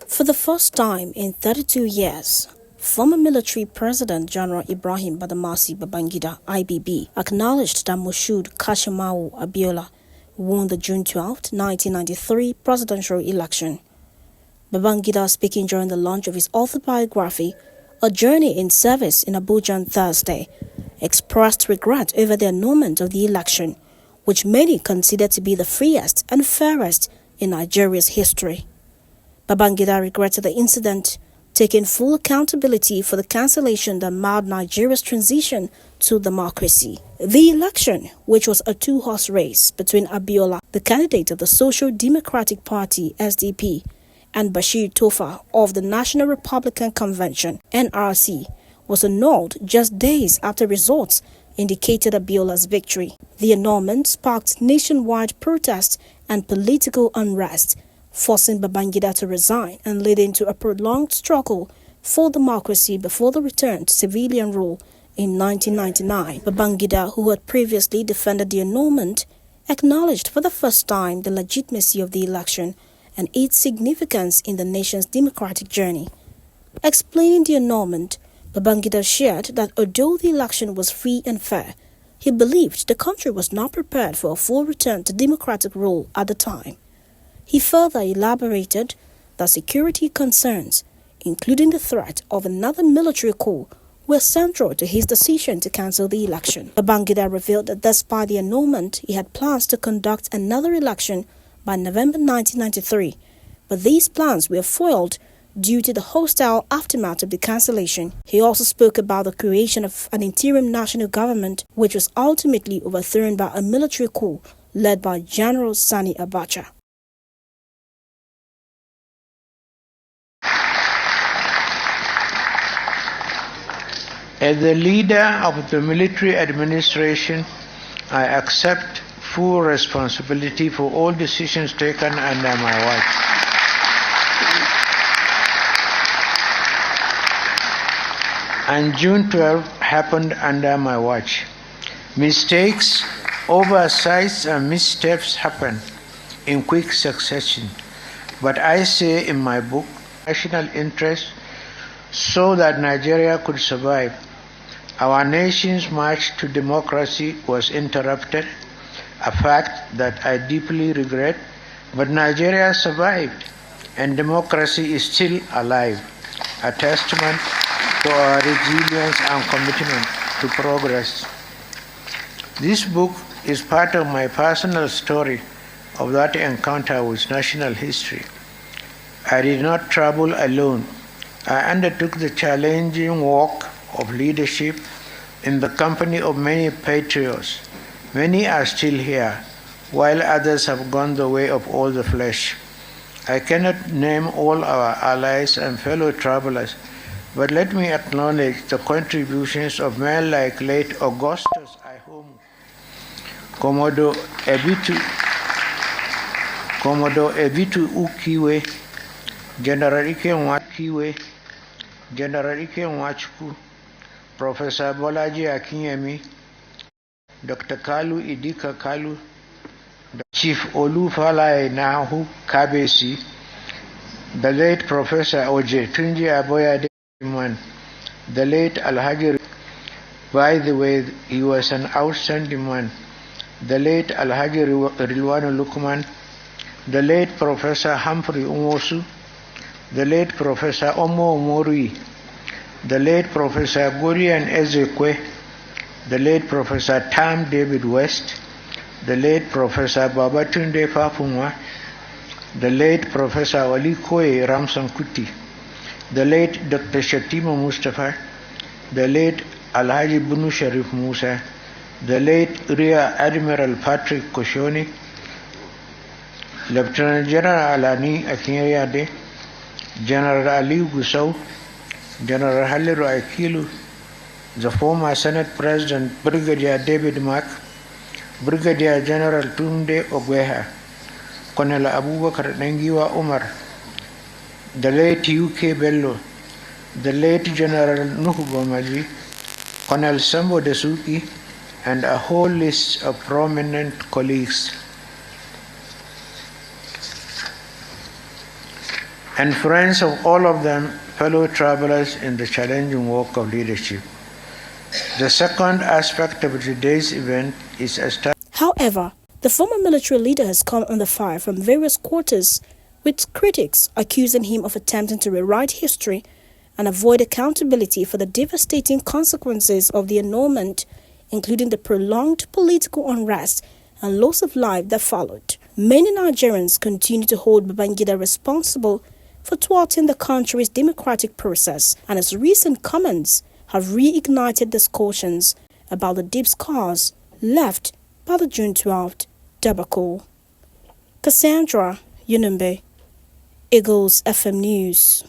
For the first time in 32 years, former military President General Ibrahim Badamasi Babangida IBB acknowledged that Moshood Kashimawo Abiola won the June 12, 1993 presidential election. Babangida, speaking during the launch of his autobiography, A Journey in Service in Abuja on Thursday, expressed regret over the annulment of the election, which many consider to be the freest and fairest in Nigeria's history. Babangida regretted the incident, taking full accountability for the cancellation that marred Nigeria's transition to democracy. The election, which was a two-horse race between Abiola, the candidate of the Social Democratic Party (SDP), and Bashir Tofa of the National Republican Convention (NRC), was annulled just days after results indicated Abiola's victory. The annulment sparked nationwide protests and political unrest, forcing Babangida to resign and leading to a prolonged struggle for democracy before the return to civilian rule in 1999. Babangida, who had previously defended the annulment, acknowledged for the first time the legitimacy of the election and its significance in the nation's democratic journey. Explaining the annulment, Babangida shared that although the election was free and fair, he believed the country was not prepared for a full return to democratic rule at the time. He further elaborated that security concerns, including the threat of another military coup, were central to his decision to cancel the election. Babangida revealed that despite the annulment, he had plans to conduct another election by November 1993, but these plans were foiled due to the hostile aftermath of the cancellation. He also spoke about the creation of an interim national government, which was ultimately overthrown by a military coup led by General Sani Abacha. As the leader of the military administration, I accept full responsibility for all decisions taken under my watch. And June 12 happened under my watch. Mistakes, oversights, and missteps happen in quick succession. But I say in my book, national interest so that Nigeria could survive. Our nation's march to democracy was interrupted, a fact that I deeply regret, but Nigeria survived, and democracy is still alive, a testament to our resilience and commitment to progress. This book is part of my personal story of that encounter with national history. I did not travel alone. I undertook the challenging work of leadership in the company of many patriots. Many are still here, while others have gone the way of all the flesh. I cannot name all our allies and fellow travelers, but let me acknowledge the contributions of men like late Augustus Ihomu, Commodore Ebitu Ukiwe, General Ike Nwakiwe, General Ike Nwachukwu, Professor Bolaji Akinyemi, Dr. Kalu Idika Kalu, Chief Olufalaye Nahu Kabesi, the late Professor Oje Tunji Aboyade Man, the late Alhaji. By the way, he was an outstanding man. The late Alhaji Rilwanu Lukman, the late Professor Humphrey Umosu, the late Professor Omo Omori, the late Professor Gurian Ezekwe, the late Professor Tam David West, the late Professor Babatunde Fafunwa, the late Professor Olikoye Ramsankuti, the late Dr. Shatima Mustafa, the late Alhaji Bunu Sharif Musa, the late Rear Admiral Patrick Koshoni, Lieutenant General Alani Akinyade, General Ali Gusau, General Haliru Akilu, the former Senate President Brigadier David Mack, Brigadier General Tunde Ogweha, Colonel Abubakar Nengiwa Umar, the late UK Bello, the late General Nuhu Gomaji, Colonel Sambo Desuki, and a whole list of prominent colleagues. and friends of all of them, fellow travelers in the challenging work of leadership. The second aspect of today's event is However, the former military leader has come under fire from various quarters, with critics accusing him of attempting to rewrite history and avoid accountability for the devastating consequences of the annulment, including the prolonged political unrest and loss of life that followed. Many Nigerians continue to hold Babangida responsible for thwarting the country's democratic process, and his recent comments have reignited discussions about the deep scars left by the June 12th debacle. Cassandra Yunumbe, Eagles FM News.